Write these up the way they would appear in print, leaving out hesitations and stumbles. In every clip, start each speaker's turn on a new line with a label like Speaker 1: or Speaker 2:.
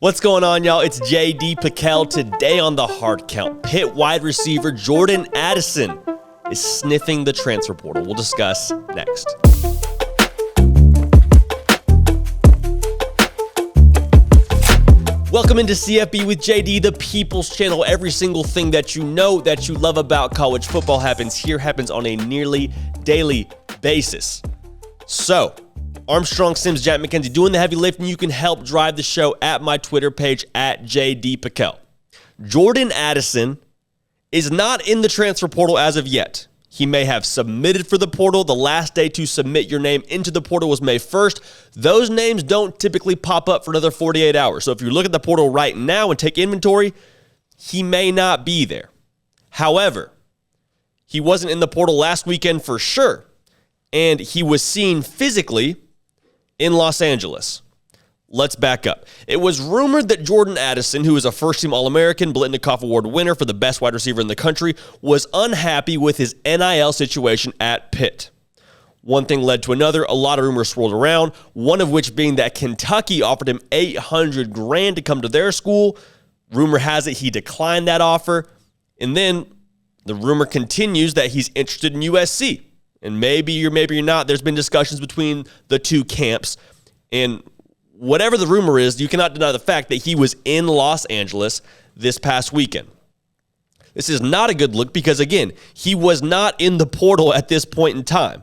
Speaker 1: What's going on, y'all? It's J.D. Pickell. Today on the Hard Count, Pitt wide receiver Jordan Addison is sniffing the transfer portal. We'll discuss next. Welcome into CFB with JD, the People's Channel. Every single thing that you know, that you love about college football happens here, happens on a nearly daily basis. So, Armstrong, Sims, Jack McKenzie doing the heavy lifting. You can help drive the show at my Twitter page at JD Pickell. Jordan Addison is not in the transfer portal as of yet. He may have submitted for the portal. The last day to submit your name into the portal was May 1st. Those names don't typically pop up for another 48 hours. So if you look at the portal right now and take inventory, he may not be there. However, he wasn't in the portal last weekend for sure, and he was seen physically in Los Angeles. Let's back up. It was rumored that Jordan Addison, who is a first-team All-American, Blitnikoff Award winner for the best wide receiver in the country, was unhappy with his NIL situation at Pitt. One thing led to another. A lot of rumors swirled around, one of which being that Kentucky offered him $800,000 to come to their school. Rumor has it he declined that offer. And then the rumor continues that he's interested in USC. And maybe you're not. There's been discussions between the two camps. And whatever the rumor is, you cannot deny the fact that he was in Los Angeles this past weekend. This is not a good look because, again, he was not in the portal at this point in time.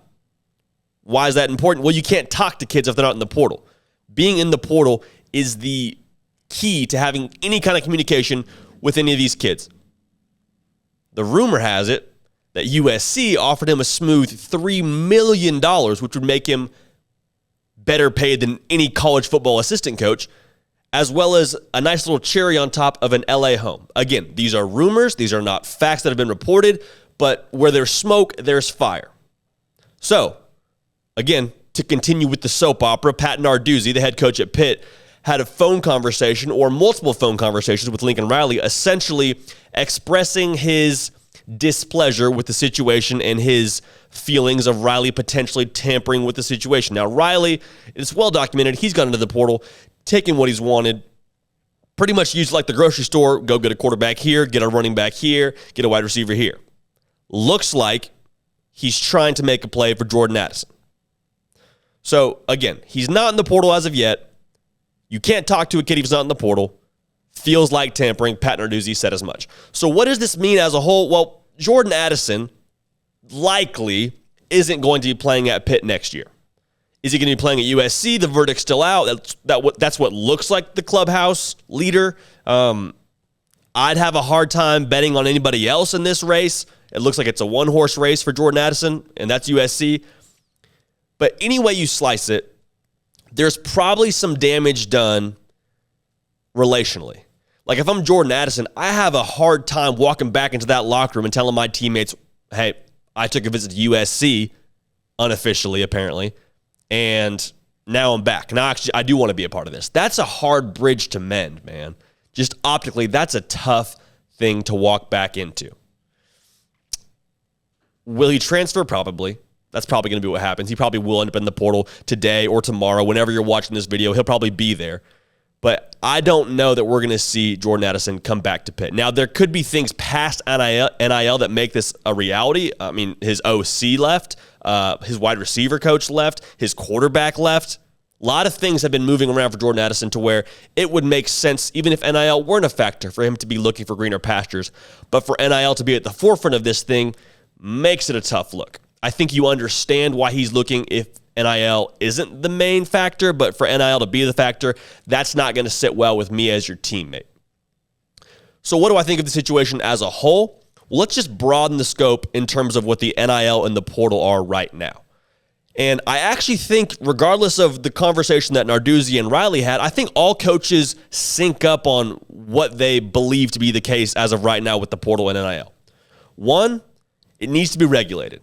Speaker 1: Why is that important? Well, you can't talk to kids if they're not in the portal. Being in the portal is the key to having any kind of communication with any of these kids. The rumor has it that USC offered him a smooth $3 million, which would make him better paid than any college football assistant coach, as well as a nice little cherry on top of an LA home. Again, these are rumors. These are not facts that have been reported, but where there's smoke, there's fire. So, again, to continue with the soap opera, Pat Narduzzi, the head coach at Pitt, had a phone conversation or multiple phone conversations with Lincoln Riley, essentially expressing his displeasure with the situation and his feelings of Riley potentially tampering with the situation. Now, Riley, it's well documented. He's gone into the portal, taken what he's wanted, pretty much used like the grocery store, go get a quarterback here, get a running back here, get a wide receiver here. Looks like he's trying to make a play for Jordan Addison. So, again, he's not in the portal as of yet. You can't talk to a kid if he's not in the portal. Feels like tampering. Pat Narduzzi said as much. So what does this mean as a whole? Well, Jordan Addison likely isn't going to be playing at Pitt next year. Is he going to be playing at USC? The verdict's still out. That's what looks like the clubhouse leader. I'd have a hard time betting on anybody else in this race. It looks like it's a one-horse race for Jordan Addison, and that's USC. But any way you slice it, there's probably some damage done relationally. Like if I'm Jordan Addison, I have a hard time walking back into that locker room and telling my teammates, hey, I took a visit to USC, unofficially apparently, and now I'm back. Now actually, I do want to be a part of this. That's a hard bridge to mend, man. Just optically, that's a tough thing to walk back into. Will he transfer? Probably. That's probably going to be what happens. He probably will end up in the portal today or tomorrow. Whenever you're watching this video, he'll probably be there. But I don't know that we're going to see Jordan Addison come back to Pitt. Now, there could be things past NIL that make this a reality. I mean, his OC left, his wide receiver coach left, his quarterback left. A lot of things have been moving around for Jordan Addison to where it would make sense, even if NIL weren't a factor, for him to be looking for greener pastures. But for NIL to be at the forefront of this thing makes it a tough look. I think you understand why he's looking if NIL isn't the main factor, but for NIL to be the factor, that's not going to sit well with me as your teammate. So what do I think of the situation as a whole? Well, let's just broaden the scope in terms of what the NIL and the portal are right now. And I actually think, regardless of the conversation that Narduzzi and Riley had, I think all coaches sync up on what they believe to be the case as of right now with the portal and NIL. One, it needs to be regulated.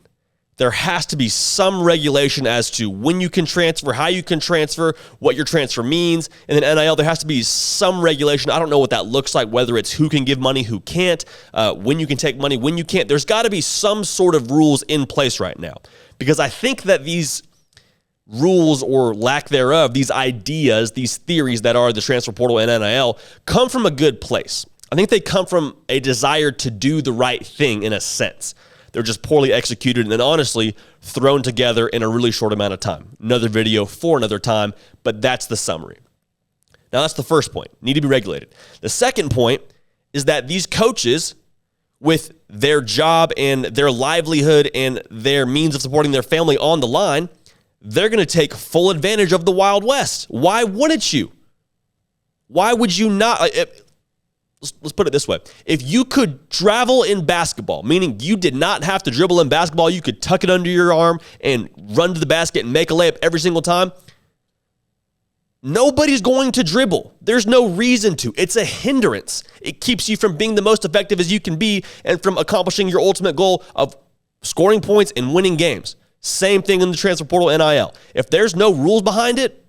Speaker 1: There has to be some regulation as to when you can transfer, how you can transfer, what your transfer means. And then NIL, there has to be some regulation. I don't know what that looks like, whether it's who can give money, who can't, when you can take money, when you can't. There's got to be some sort of rules in place right now. Because I think that these rules or lack thereof, these ideas, these theories that are the transfer portal and NIL come from a good place. I think they come from a desire to do the right thing in a sense. They're just poorly executed and honestly thrown together in a really short amount of time. Another video for another time, but that's the summary. Now, that's the first point. Need to be regulated. The second point is that these coaches, with their job and their livelihood and their means of supporting their family on the line, they're going to take full advantage of the Wild West. Why wouldn't you? Why would you not? Let's put it this way. If you could travel in basketball, meaning you did not have to dribble in basketball, you could tuck it under your arm and run to the basket and make a layup every single time, nobody's going to dribble. There's no reason to. It's a hindrance. It keeps you from being the most effective as you can be and from accomplishing your ultimate goal of scoring points and winning games. Same thing in the transfer portal NIL. If there's no rules behind it,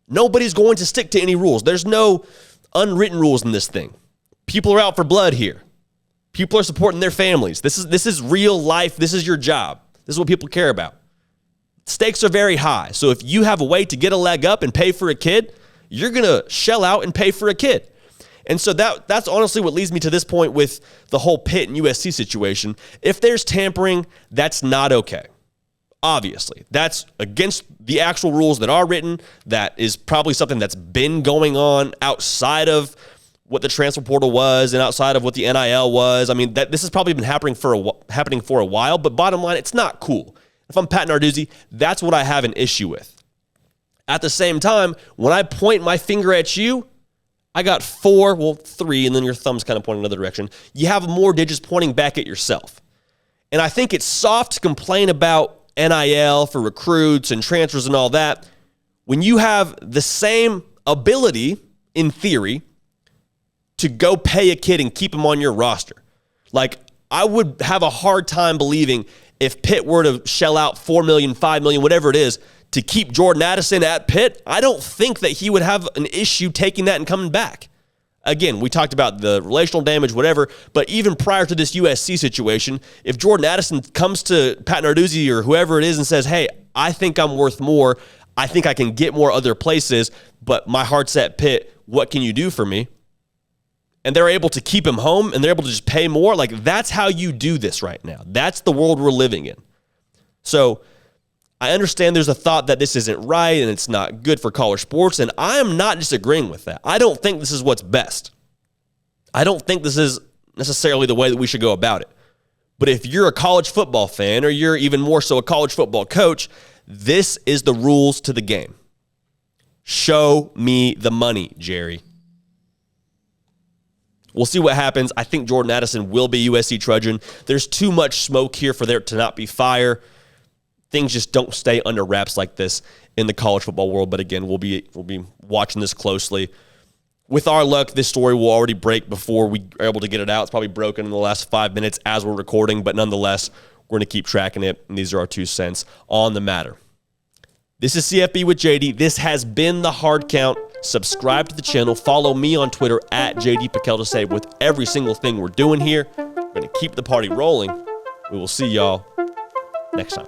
Speaker 1: nobody's going to stick to any rules. There's no unwritten rules in this thing. People are out for blood here. People are supporting their families. This is real life. This is your job. This is what people care about. Stakes are very high. So if you have a way to get a leg up and pay for a kid, you're going to shell out and pay for a kid. And so that's honestly what leads me to this point with the whole Pitt and USC situation. If there's tampering, that's not okay. Obviously, that's against the actual rules that are written. That is probably something that's been going on outside of what the transfer portal was and outside of what the NIL was. I mean, this has probably been happening for a while, but bottom line, it's not cool. If I'm Pat Narduzzi, that's what I have an issue with. At the same time, when I point my finger at you, I got 3, and then your thumb's kind of pointing another direction. You have more digits pointing back at yourself. And I think it's soft to complain about NIL for recruits and transfers and all that when you have the same ability, in theory, to go pay a kid and keep him on your roster. Like, I would have a hard time believing if Pitt were to shell out $4 million, $5 million, whatever it is, to keep Jordan Addison at Pitt. I don't think that he would have an issue taking that and coming back. Again, we talked about the relational damage, whatever, but even prior to this USC situation, if Jordan Addison comes to Pat Narduzzi or whoever it is and says, hey, I think I'm worth more, I think I can get more other places, but my heart's at Pitt, what can you do for me? And they're able to keep him home and they're able to just pay more. Like, that's how you do this right now. That's the world we're living in. So I understand there's a thought that this isn't right and it's not good for college sports, and I am not disagreeing with that. I don't think this is what's best. I don't think this is necessarily the way that we should go about it. But if you're a college football fan, or you're even more so a college football coach, this is the rules to the game. Show me the money, Jerry. We'll see what happens. I think Jordan Addison will be USC Trojan. There's too much smoke here for there to not be fire. Things just don't stay under wraps like this in the college football world. But again, we'll be watching this closely. With our luck, this story will already break before we are able to get it out. It's probably broken in the last 5 minutes as we're recording, but nonetheless, we're going to keep tracking it, and these are our 2 cents on the matter. This is CFB with JD. This has been The Hard Count. Subscribe to the channel. Follow me on Twitter at JD Piquel to stay with every single thing we're doing here. We're going to keep the party rolling. We will see y'all next time.